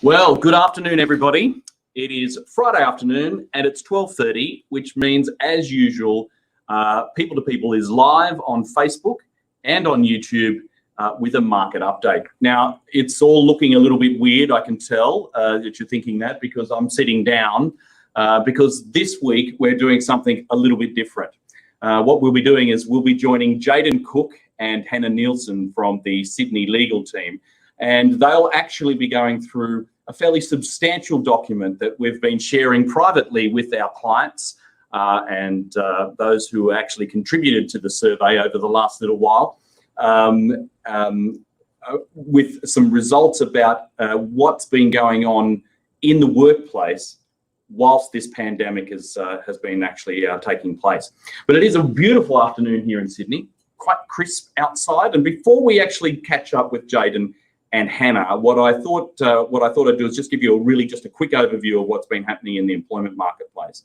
Well, good afternoon, everybody. It is Friday afternoon and it's 12:30, which means, as usual, People to People is live on Facebook and on YouTube with a market update. Now, it's all looking a little bit weird, I can tell that you're thinking that, because I'm sitting down because this week we're doing something a little bit different. What we'll be doing is we'll be joining Jaden Cook and Hannah Nielsen from the Sydney legal team, and they'll actually be going through a fairly substantial document that we've been sharing privately with our clients and those who actually contributed to the survey over the last little while, with some results about what's been going on in the workplace whilst this pandemic has been actually taking place. But it is a beautiful afternoon here in Sydney, quite crisp outside. And before we actually catch up with Jaden and Hannah, what I thought I'd do is just give you a quick overview of what's been happening in the employment marketplace.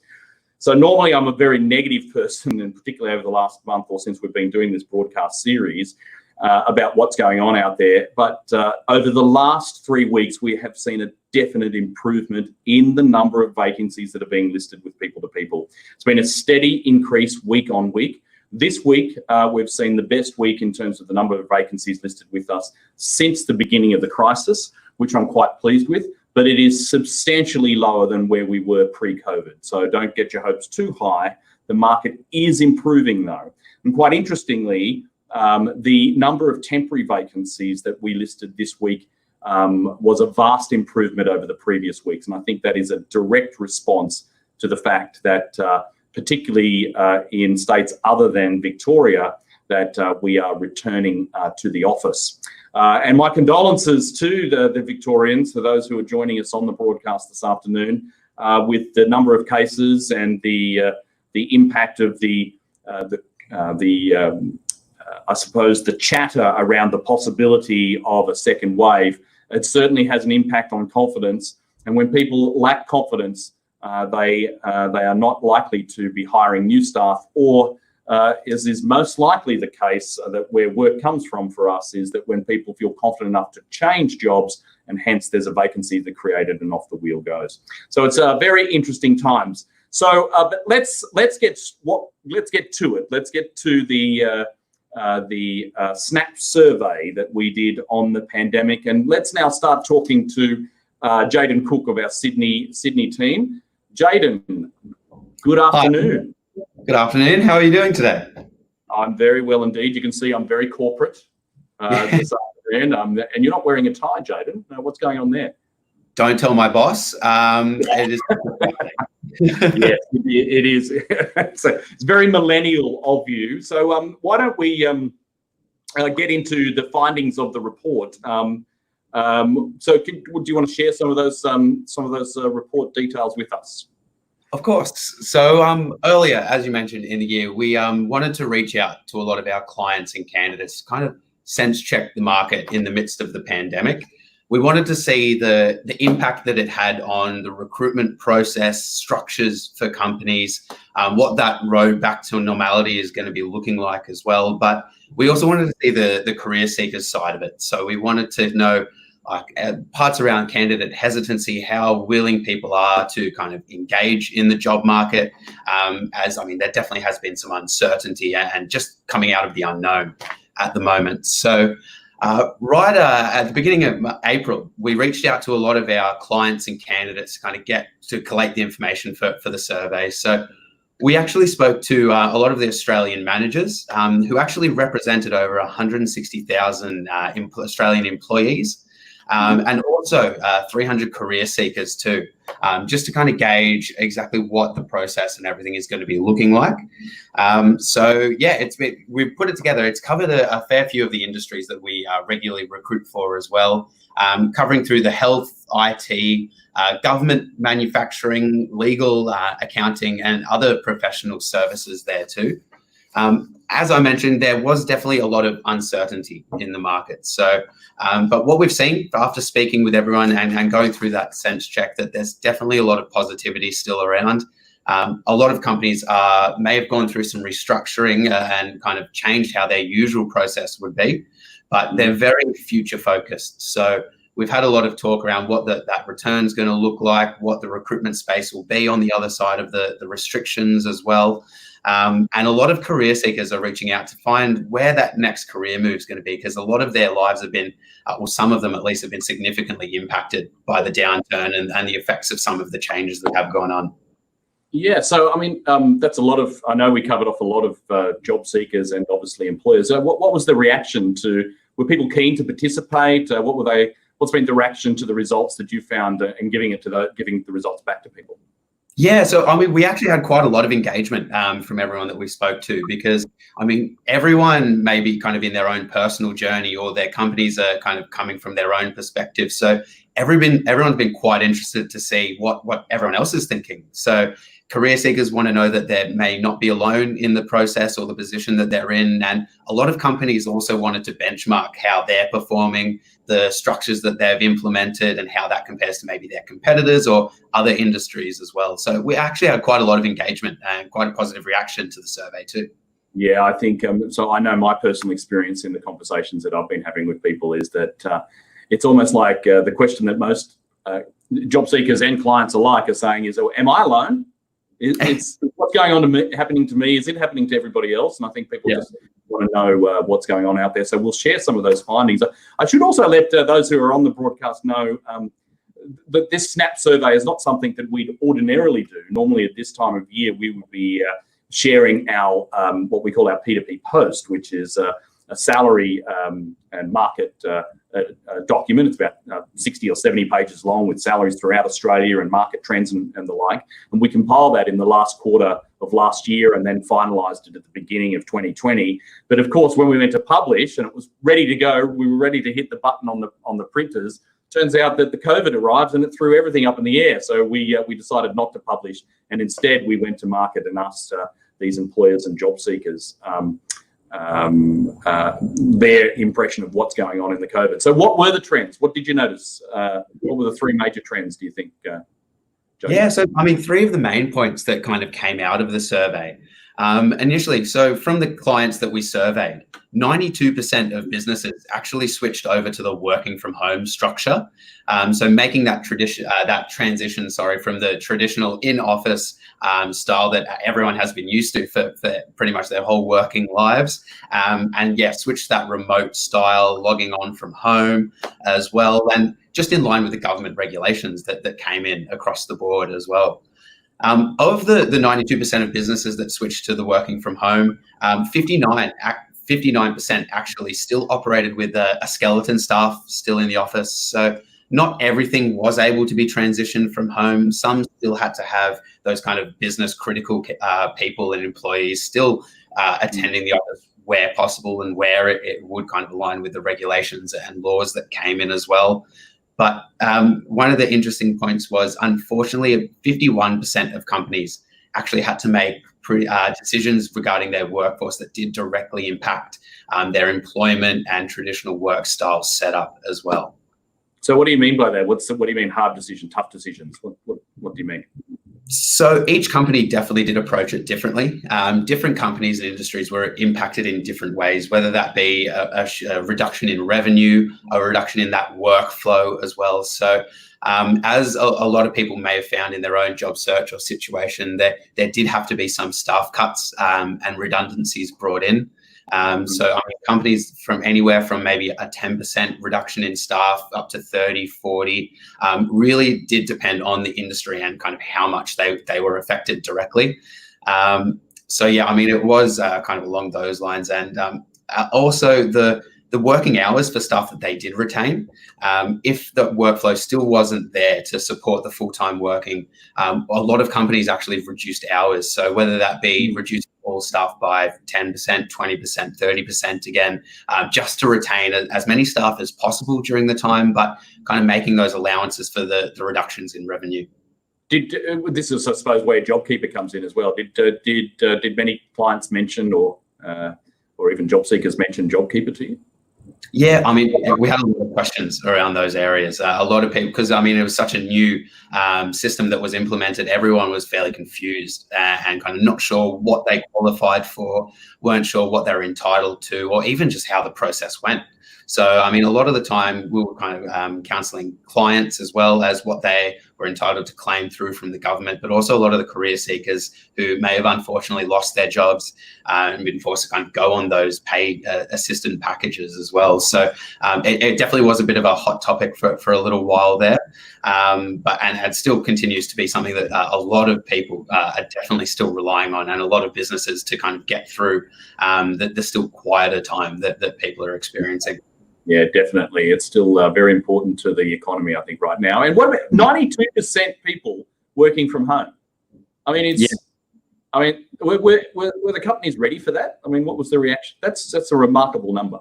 So normally I'm a very negative person, and particularly over the last month or since we've been doing this broadcast series about what's going on out there. But over the last 3 weeks, we have seen a definite improvement in the number of vacancies that are being listed with People to People. It's been a steady increase week on week. This week, we've seen the best week in terms of the number of vacancies listed with us since the beginning of the crisis, which I'm quite pleased with, but it is substantially lower than where we were pre-COVID. So don't get your hopes too high. The market is improving though. And quite interestingly, the number of temporary vacancies that we listed this week was a vast improvement over the previous weeks. And I think that is a direct response to the fact that particularly in states other than Victoria, that we are returning to the office. And my condolences to the Victorians, for those who are joining us on the broadcast this afternoon, with the number of cases and the impact of I suppose the chatter around the possibility of a second wave. It certainly has an impact on confidence, and when people lack confidence, they are not likely to be hiring new staff, or as is most likely the case, that where work comes from for us is that when people feel confident enough to change jobs, and hence there's a vacancy that created and off the wheel goes. So it's very interesting times. So but let's get to it. Let's get to the SNAP survey that we did on the pandemic, and let's now start talking to Jaden Cook of our Sydney team. Jaden, good afternoon. Hi. Good afternoon. How are you doing today? I'm very well indeed. You can see I'm very corporate this afternoon, and you're not wearing a tie, Jaden. What's going on there? Don't tell my boss. It is. Yes, it is. It's very millennial of you. So why don't we get into the findings of the report? So do you want to share some of those report details with us? Of course. So earlier, as you mentioned in the year, we wanted to reach out to a lot of our clients and candidates, kind of sense check the market in the midst of the pandemic. We wanted to see the impact that it had on the recruitment process, structures for companies, what that road back to normality is going to be looking like as well. But we also wanted to see the career seekers side of it. So we wanted to know parts around candidate hesitancy, how willing people are to kind of engage in the job market. There definitely has been some uncertainty and just coming out of the unknown at the moment. So right at the beginning of April, we reached out to a lot of our clients and candidates to kind of collate the information for the survey. So we actually spoke to a lot of the Australian managers who actually represented over 160,000 Australian employees. And also 300 career seekers too, just to kind of gauge exactly what the process and everything is going to be looking like. We've put it together. It's covered a fair few of the industries that we regularly recruit for as well, covering through the health, IT, government, manufacturing, legal, accounting, and other professional services there too. As I mentioned, there was definitely a lot of uncertainty in the market. So, but what we've seen after speaking with everyone and going through that sense check, that there's definitely a lot of positivity still around. A lot of companies may have gone through some restructuring and kind of changed how their usual process would be, but they're very future focused. So we've had a lot of talk around what that return is going to look like, what the recruitment space will be on the other side of the restrictions as well. And a lot of career seekers are reaching out to find where that next career move is going to be, because a lot of their lives have been, or some of them at least, have been significantly impacted by the downturn and the effects of some of the changes that have gone on. Yeah, so I mean, that's a lot of, I know we covered off a lot of job seekers and obviously employers. What was the reaction to, were people keen to participate? What's been the reaction to the results that you found and giving the results back to people? Yeah, so I mean, we actually had quite a lot of engagement from everyone that we spoke to, because I mean, everyone may be kind of in their own personal journey, or their companies are kind of coming from their own perspective. So everyone's been quite interested to see what everyone else is thinking. So career seekers want to know that they may not be alone in the process or the position that they're in. And a lot of companies also wanted to benchmark how they're performing, the structures that they've implemented, and how that compares to maybe their competitors or other industries as well. So we actually had quite a lot of engagement and quite a positive reaction to the survey too. Yeah, I think, so I know my personal experience in the conversations that I've been having with people is that it's almost like the question that most job seekers and clients alike are saying is, oh, am I alone? It's what's going on to me, happening to me. Is it happening to everybody else? And I think people just want to know what's going on out there. So we'll share some of those findings. I should also let those who are on the broadcast know that this SNAP survey is not something that we'd ordinarily do. Normally at this time of year, we would be sharing our what we call our P2P post, which is a salary and market document. It's about 60 or 70 pages long with salaries throughout Australia and market trends and the like. And we compiled that in the last quarter of last year and then finalised it at the beginning of 2020. But of course, when we went to publish and it was ready to go, we were ready to hit the button on the printers. Turns out that the COVID arrived and it threw everything up in the air. So we decided not to publish, and instead we went to market and asked these employers and job seekers their impression of what's going on in the COVID. So what were the trends? What did you notice? What were the three major trends, do you think, Joe? Yeah, so I mean, three of the main points that kind of came out of the survey initially. So from the clients that we surveyed, 92% of businesses actually switched over to the working from home structure. So making that transition from the traditional in-office style that everyone has been used to for pretty much their whole working lives. And yeah, switch that remote style, logging on from home as well. And just in line with the government regulations that came in across the board as well. Of the 92% of businesses that switched to the working from home, 59% actually still operated with a skeleton staff still in the office. So not everything was able to be transitioned from home. Some still had to have those kind of business critical people and employees still attending the office where possible and where it would kind of align with the regulations and laws that came in as well. But one of the interesting points was, unfortunately, 51% of companies actually had to make decisions regarding their workforce that did directly impact their employment and traditional work style setup as well. So what do you mean by that? What do you mean hard decision, tough decisions? What do you mean? So each company definitely did approach it differently. Different companies and industries were impacted in different ways, whether that be a reduction in revenue, a reduction in that workflow as well. So as a lot of people may have found in their own job search or situation, there did have to be some staff cuts and redundancies brought in. So I mean, companies from anywhere from maybe a 10% reduction in staff up to 30, 40, really did depend on the industry and kind of how much they were affected directly. So yeah, I mean, it was kind of along those lines. And also the working hours for staff that they did retain, if the workflow still wasn't there to support the full-time working, a lot of companies actually reduced hours. So whether that be reduced all staff by 10%, 20%, 30% again, just to retain as many staff as possible during the time, but kind of making those allowances for the reductions in revenue. This is, I suppose, where JobKeeper comes in as well. Did many clients mention or even job seekers mention JobKeeper to you? Yeah, I mean, we had a lot of questions around those areas. A lot of people, because I mean, it was such a new system that was implemented. Everyone was fairly confused and kind of not sure what they qualified for, weren't sure what they were entitled to, or even just how the process went. So, I mean, a lot of the time we were kind of counselling clients as well as what they were entitled to claim through from the government, but also a lot of the career seekers who may have unfortunately lost their jobs and been forced to kind of go on those paid assistant packages as well. So it definitely was a bit of a hot topic for a little while there, and it still continues to be something that a lot of people are definitely still relying on, and a lot of businesses to kind of get through the still quieter time that people are experiencing. Yeah, definitely. It's still very important to the economy, I think, right now. And what about 92% people working from home? I mean, it's. Yeah. I mean, were the companies ready for that? I mean, what was the reaction? That's a remarkable number.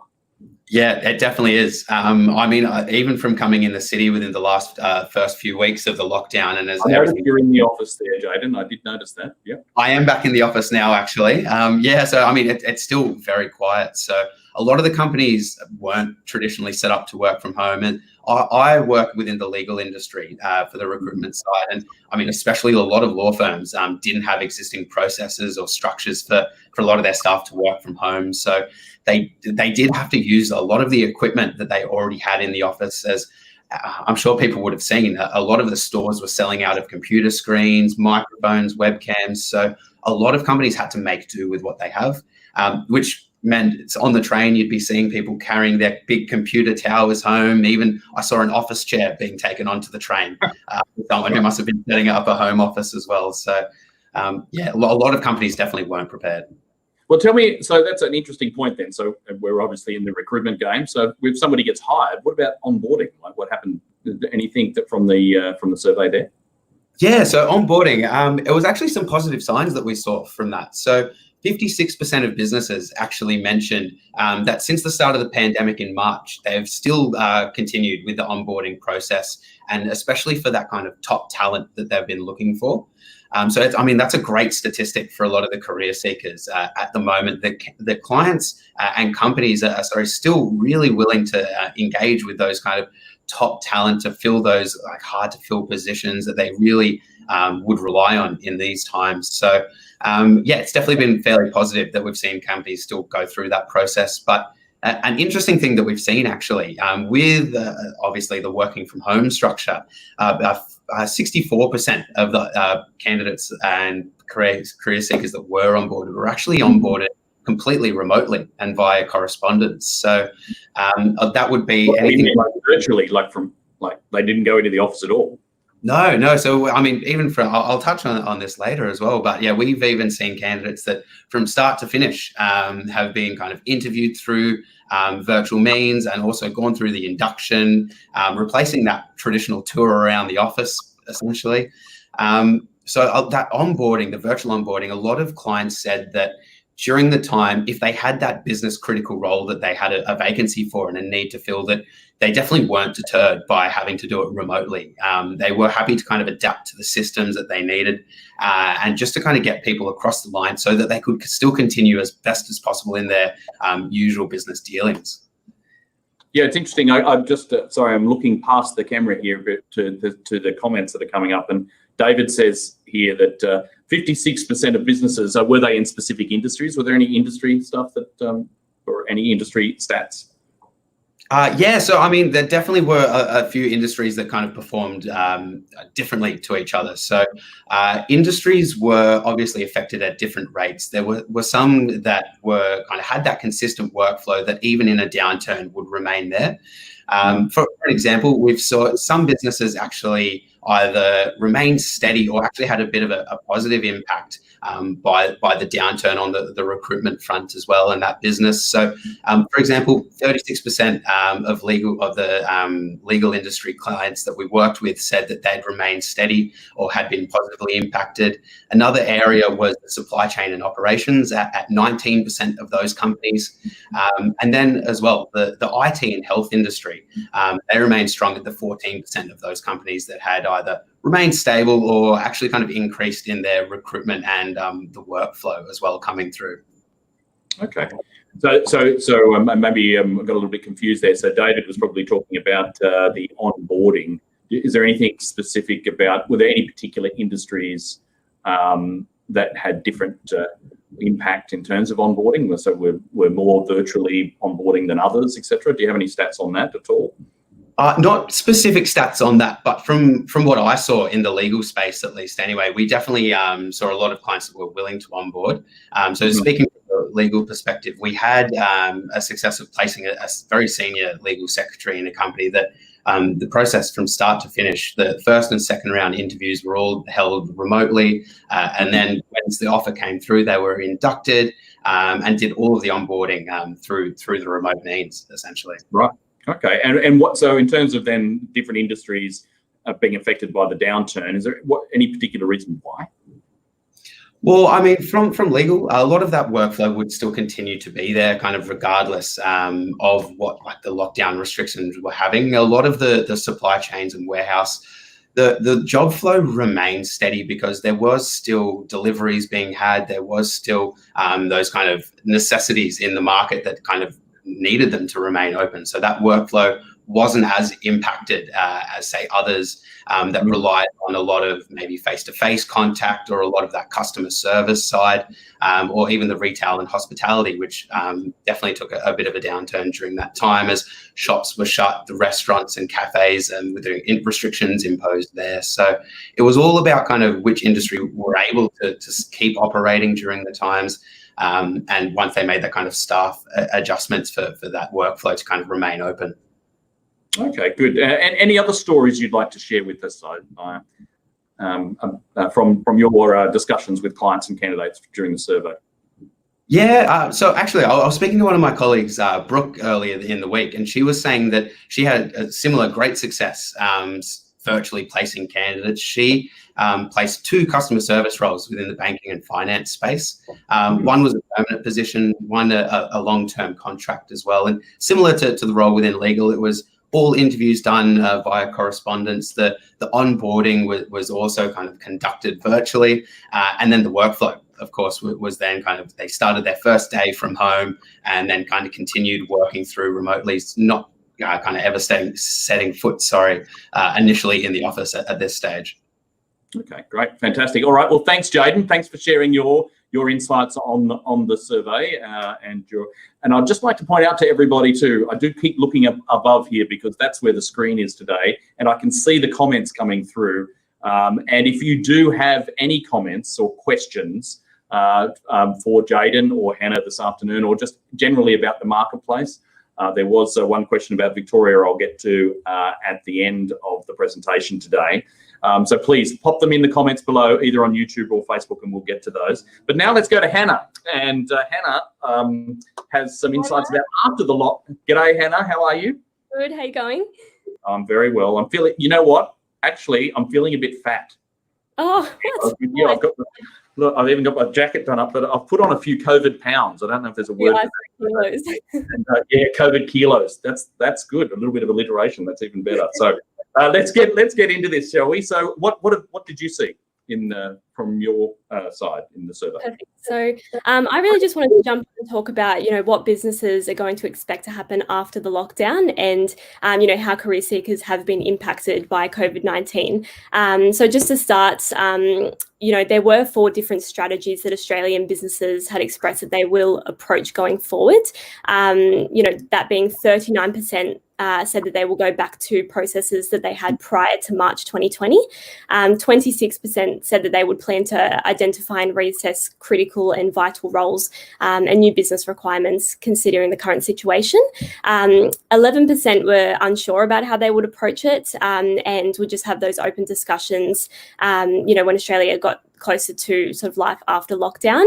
Yeah, it definitely is. I mean, even from coming in the city within the last first few weeks of the lockdown, and as I noticed you're in the office there, Jaden. I did notice that. Yeah, I am back in the office now, actually. Yeah, so I mean, it's still very quiet. So a lot of the companies weren't traditionally set up to work from home, and I work within the legal industry for the recruitment side, and I mean, especially a lot of law firms didn't have existing processes or structures for a lot of their staff to work from home. So they did have to use a lot of the equipment that they already had in the office. As I'm sure people would have seen, a lot of the stores were selling out of computer screens, microphones, webcams. So a lot of companies had to make do with what they have, which meant it's on the train, you'd be seeing people carrying their big computer towers home. Even I saw an office chair being taken onto the train. Someone who must have been setting up a home office as well. So yeah, a lot of companies definitely weren't prepared. Well, tell me, so that's an interesting point then. So we're obviously in the recruitment game. So if somebody gets hired, what about onboarding? Like what happened? Anything that from the survey there? Yeah, so onboarding, it was actually some positive signs that we saw from that. So 56% of businesses actually mentioned that since the start of the pandemic in March, they've still continued with the onboarding process, and especially for that kind of top talent that they've been looking for. So I mean, that's a great statistic for a lot of the career seekers at the moment. That clients and companies are still really willing to engage with those kind of top talent to fill those like hard to fill positions that they really would rely on in these times. So yeah, it's definitely been fairly positive that we've seen companies still go through that process. But an interesting thing that we've seen actually with obviously the working from home structure, 64% of the candidates and career seekers that were onboarded were actually onboarded completely remotely and via correspondence. So that would be anything like virtually, like they didn't go into the office at all. No. So, I mean, even I'll touch on this later as well, but yeah, we've even seen candidates that from start to finish have been kind of interviewed through virtual means and also gone through the induction, replacing that traditional tour around the office, essentially. So that onboarding, the virtual onboarding, a lot of clients said that during the time, if they had that business critical role that they had a vacancy for and a need to fill, that they definitely weren't deterred by having to do it remotely. They were happy to kind of adapt to the systems that they needed and just to kind of get people across the line so that they could still continue as best as possible in their usual business dealings. Yeah, it's interesting. I'm just, sorry, I'm looking past the camera here a bit to the comments that are coming up. And David says here that 56% of businesses, were they in specific industries? Were there any industry stuff that, or any industry stats? Yeah, so I mean, there definitely were a few industries that kind of performed differently to each other. So industries were obviously affected at different rates. There were some that were kind of had that consistent workflow that even in a downturn would remain there. For an example, we've saw some businesses actually either remain steady or actually had a bit of a positive impact by the downturn on the recruitment front as well in that business. So, for example, 36% of the legal industry clients that we worked with said that they'd remained steady or had been positively impacted. Another area was the supply chain and operations at 19% of those companies. And then as well, the IT and health industry, they remained strong at the 14% of those companies that had either remained stable or actually kind of increased in their recruitment and the workflow as well coming through. Okay. So maybe I got a little bit confused there. So David was probably talking about the onboarding. Is there anything specific about, were there any particular industries that had different impact in terms of onboarding? So we're more virtually onboarding than others, etc. Do you have any stats on that at all? Not specific stats on that, but from what I saw in the legal space, at least anyway, we definitely saw a lot of clients that were willing to onboard. So speaking from a legal perspective, we had a success of placing a very senior legal secretary in a company that the process from start to finish, the first and second round interviews were all held remotely. And then once the offer came through, they were inducted and did all of the onboarding through the remote means, essentially. Right. Okay. And what, so in terms of then different industries being affected by the downturn, is there any particular reason why? Well, I mean, from legal, a lot of that workflow would still continue to be there, kind of regardless of what like the lockdown restrictions were having. A lot of the supply chains and warehouse, the job flow remained steady because there was still deliveries being had. There was still those kind of necessities in the market that kind of needed them to remain open. So that workflow wasn't as impacted as, say, others that relied on a lot of maybe face-to-face contact or a lot of that customer service side, or even the retail and hospitality, which definitely took a bit of a downturn during that time as shops were shut, the restaurants and cafes, and with the restrictions imposed there. So it was all about kind of which industry were able to keep operating during the times. And once they made that kind of staff adjustments for that workflow to kind of remain open. Okay, good. And any other stories you'd like to share with us from your discussions with clients and candidates during the survey? Yeah, so actually, I was speaking to one of my colleagues, Brooke, earlier in the week, and she was saying that she had a similar great success virtually placing candidates. She placed 2 customer service roles within the banking and finance space. One was a permanent position, one a long-term contract as well. And similar to the role within legal, it was all interviews done via correspondence. The onboarding was also kind of conducted virtually. And then the workflow, of course, was then kind of, they started their first day from home and then kind of continued working through remotely, not kind of ever setting foot, initially in the office at this stage. Okay, great, fantastic. All right, well, thanks, Jaden. Thanks for sharing your insights on the survey and I'd just like to point out to everybody too, I do keep looking up above here because that's where the screen is today, and I can see the comments coming through. And if you do have any comments or questions for Jaden or Hannah this afternoon, or just generally about the marketplace, there was one question about Victoria I'll get to at the end of the presentation today. So please pop them in the comments below, either on YouTube or Facebook, and we'll get to those. But now let's go to Hannah. And Hannah has some insights about after the lock. G'day, Hannah. How are you? Good. How you going? I'm very well. I'm feeling, you know what? Actually, I'm feeling a bit fat. Oh, yeah, look, I've even got my jacket done up, but I've put on a few COVID pounds. I don't know if there's a word. Kilos. And, yeah, COVID kilos. That's good. A little bit of alliteration. That's even better. So let's get into this, shall we? So what did you see from your side in the survey? Perfect. So I really just wanted to jump and talk about, what businesses are going to expect to happen after the lockdown and, how career seekers have been impacted by COVID-19. So just to start, there were 4 different strategies that Australian businesses had expressed that they will approach going forward. That being 39% said that they will go back to processes that they had prior to March 2020. 26% said that they would plan to identify and reassess critical and vital roles and new business requirements considering the current situation. 11% were unsure about how they would approach it and would just have those open discussions, when Australia got closer to sort of life after lockdown,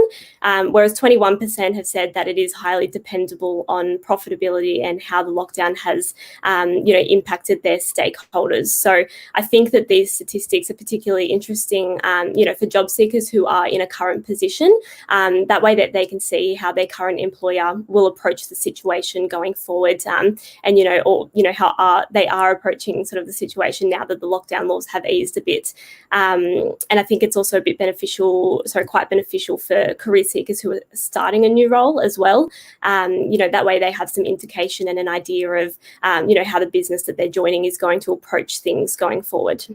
whereas 21% have said that it is highly dependable on profitability and how the lockdown has, impacted their stakeholders. So I think that these statistics are particularly interesting, for job seekers who are in a current position, that way that they can see how their current employer will approach the situation going forward, and how they are approaching sort of the situation now that the lockdown laws have eased a bit. And I think it's also a bit quite beneficial for career seekers who are starting a new role as well. That way they have some indication and an idea of, how the business that they're joining is going to approach things going forward.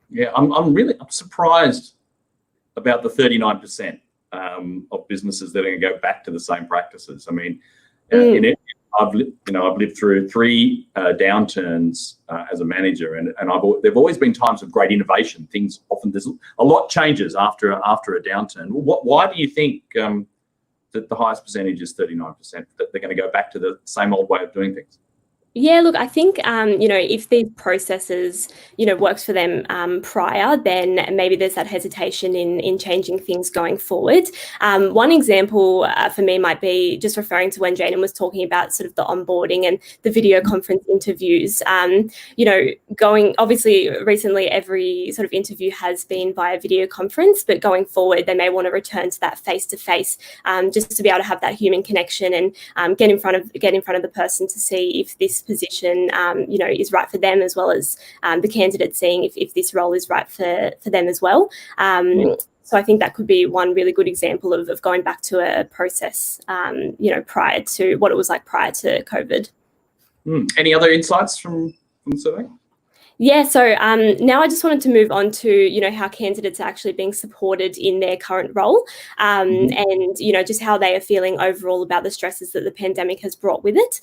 Yeah, I'm surprised about the 39%. of businesses that are going to go back to the same practices. I mean, I've lived through 3 downturns as a manager, and there've always been times of great innovation. There's a lot changes after a downturn. Why do you think that the highest percentage is 39%, that they're going to go back to the same old way of doing things? Yeah, look, I think, if these processes, works for them prior, then maybe there's that hesitation in changing things going forward. One example for me might be just referring to when Jaden was talking about sort of the onboarding and the video conference interviews. Obviously recently every sort of interview has been via video conference, but going forward they may want to return to that face-to-face, just to be able to have that human connection and get in front of the person to see if this position is right for them, as well as the candidate seeing if this role is right for them as well. So I think that could be one really good example of going back to a process prior to what it was like prior to COVID. Any other insights from the survey? Yeah, so now I just wanted to move on to, how candidates are actually being supported in their current role, and, just how they are feeling overall about the stresses that the pandemic has brought with it.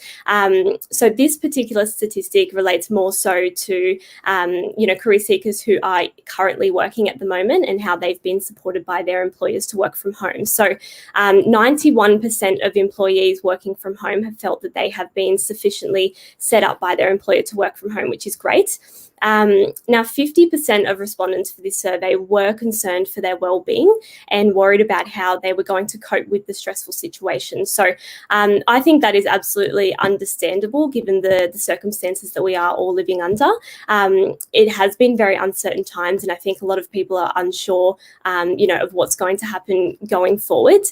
So this particular statistic relates more so to, career seekers who are currently working at the moment and how they've been supported by their employers to work from home. So 91% of employees working from home have felt that they have been sufficiently set up by their employer to work from home, which is great. Now, 50% of respondents for this survey were concerned for their well-being and worried about how they were going to cope with the stressful situation. So I think that is absolutely understandable given the circumstances that we are all living under. It has been very uncertain times, and I think a lot of people are unsure, of what's going to happen going forward.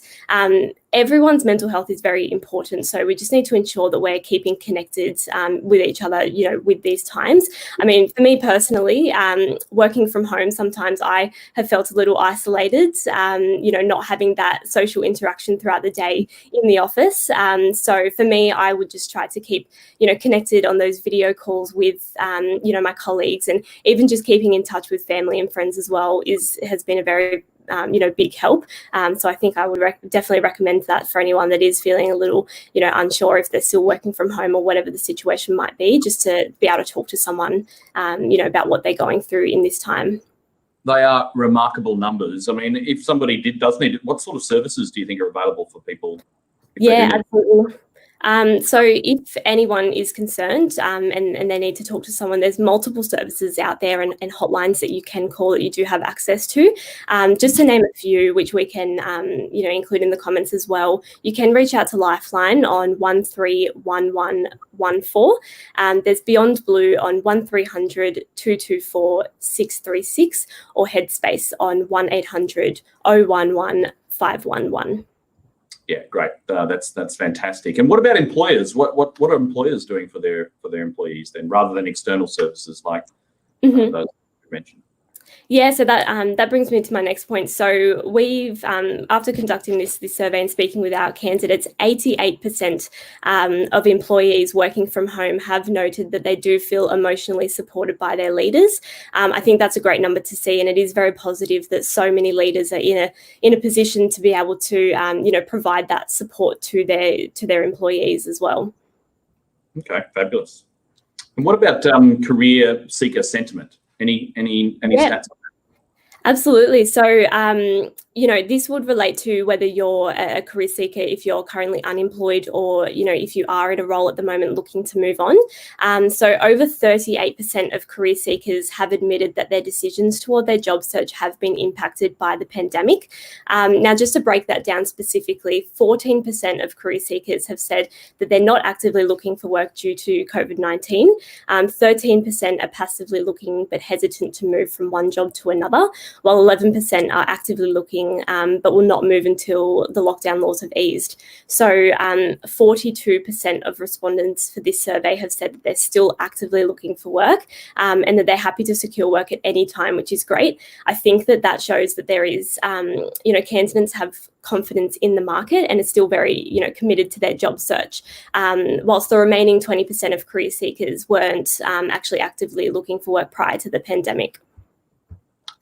Everyone's mental health is very important, so we just need to ensure that we're keeping connected with each other, with these times. I mean, for me personally, working from home, sometimes I have felt a little isolated, not having that social interaction throughout the day in the office. So for me, I would just try to keep, connected on those video calls with, my colleagues, and even just keeping in touch with family and friends as well has been a very big help. So I think I would definitely recommend that for anyone that is feeling a little, unsure if they're still working from home or whatever the situation might be, just to be able to talk to someone, about what they're going through in this time. They are remarkable numbers. I mean, if somebody does need it, what sort of services do you think are available for people? Yeah, absolutely. So if anyone is concerned and they need to talk to someone, there's multiple services out there and hotlines that you can call that you do have access to. Just to name a few, which we can include in the comments as well, you can reach out to Lifeline on 131114. There's Beyond Blue on 1300 224 636, or Headspace on 1800 011 511. Yeah, great. That's fantastic. And what about employers? What are employers doing for their employees then, rather than external services like those you mentioned? Yeah, so that brings me to my next point. So we've, after conducting this survey and speaking with our candidates, 88% of employees working from home have noted that they do feel emotionally supported by their leaders. I think that's a great number to see, and it is very positive that so many leaders are in a position to be able to provide that support to their employees as well. Okay, fabulous. And what about career seeker sentiment? Any stats? Absolutely. So, this would relate to whether you're a career seeker, if you're currently unemployed, or, if you are in a role at the moment looking to move on. So over 38% of career seekers have admitted that their decisions toward their job search have been impacted by the pandemic. Now, just to break that down specifically, 14% of career seekers have said that they're not actively looking for work due to COVID-19. 13% are passively looking but hesitant to move from one job to another, while 11% are actively looking but will not move until the lockdown laws have eased. So 42% of respondents for this survey have said that they're still actively looking for work, and that they're happy to secure work at any time, which is great. I think that shows that there is, candidates have confidence in the market and are still very, committed to their job search, whilst the remaining 20% of career seekers weren't actually actively looking for work prior to the pandemic.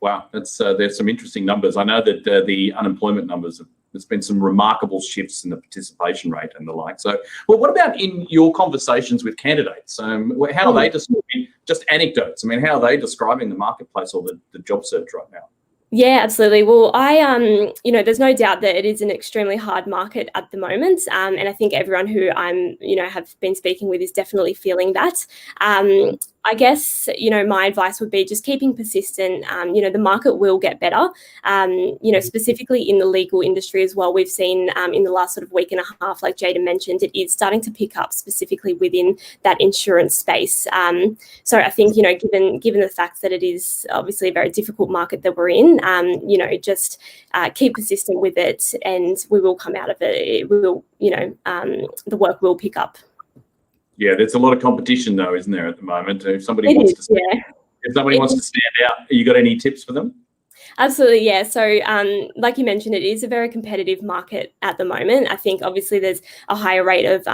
Wow, there's some interesting numbers. I know that the unemployment numbers, there's been some remarkable shifts in the participation rate and the like. So, well, what about in your conversations with candidates? How are they describing, just anecdotes? I mean, how are they describing the marketplace or the job search right now? Yeah, absolutely. Well, there's no doubt that it is an extremely hard market at the moment. And I think everyone who have been speaking with is definitely feeling that. I guess, my advice would be just keeping persistent. The market will get better. Specifically in the legal industry as well, we've seen in the last sort of week and a half, like Jada mentioned, it is starting to pick up specifically within that insurance space. So I think, given the fact that it is obviously a very difficult market that we're in, just keep persistent with it, and we will come out of it. It will, the work will pick up. Yeah, there's a lot of competition though, isn't there, at the moment? If somebody wants to stand out, you got any tips for them? Absolutely, yeah. So, like you mentioned, it is a very competitive market at the moment. I think obviously there's a higher rate of,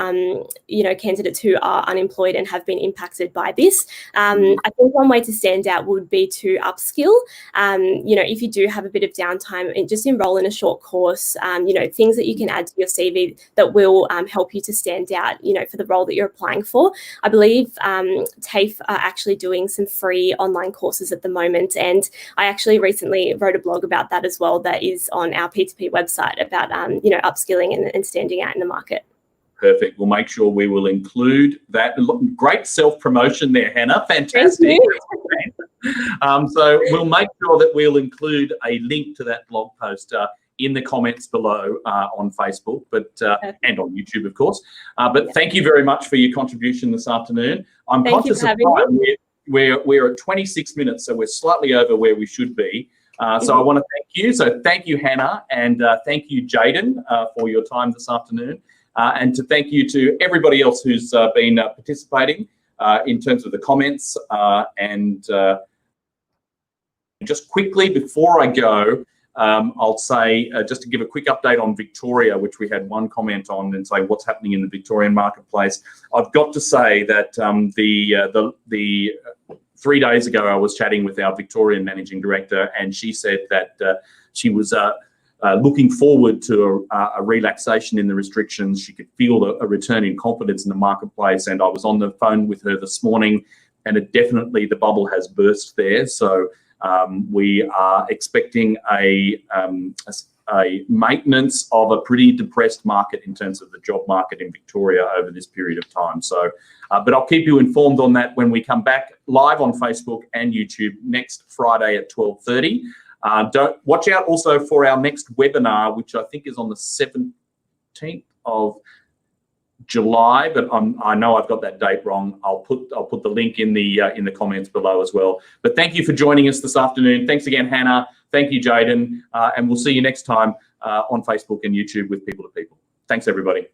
candidates who are unemployed and have been impacted by this. I think one way to stand out would be to upskill. If you do have a bit of downtime, and just enroll in a short course. Things that you can add to your CV that will help you to stand out. For the role that you're applying for. I believe TAFE are actually doing some free online courses at the moment, and I actually recently wrote a blog about that as well, that is on our P2P website about upskilling and standing out in the market. Perfect. We'll make sure we will include that. Great self-promotion there, Hannah. Fantastic. So we'll make sure that we'll include a link to that blog post in the comments below on Facebook, and on YouTube, of course. But thank you very much for your contribution this afternoon. I'm conscious of time. We're at 26 minutes, so we're slightly over where we should be. So I want to thank you. So thank you, Hannah, and thank you, Jaden, for your time this afternoon. And to thank you to everybody else who's been participating in terms of the comments. And just quickly before I go, I'll say, just to give a quick update on Victoria, which we had one comment on, and say what's happening in the Victorian marketplace. I've got to say that the 3 days ago, I was chatting with our Victorian managing director, and she said that she was looking forward to a relaxation in the restrictions. She could feel a return in confidence in the marketplace, and I was on the phone with her this morning, and definitely the bubble has burst there. So we are expecting a maintenance of a pretty depressed market in terms of the job market in Victoria over this period of time. So, but I'll keep you informed on that when we come back live on Facebook and YouTube next Friday at 12:30. Don't watch out also for our next webinar, which I think is on the 17th of July, but I know I've got that date wrong. I'll put the link in the comments below as well. But thank you for joining us this afternoon. Thanks again, Hannah. Thank you, Jaden, and we'll see you next time on Facebook and YouTube with People to People. Thanks, everybody.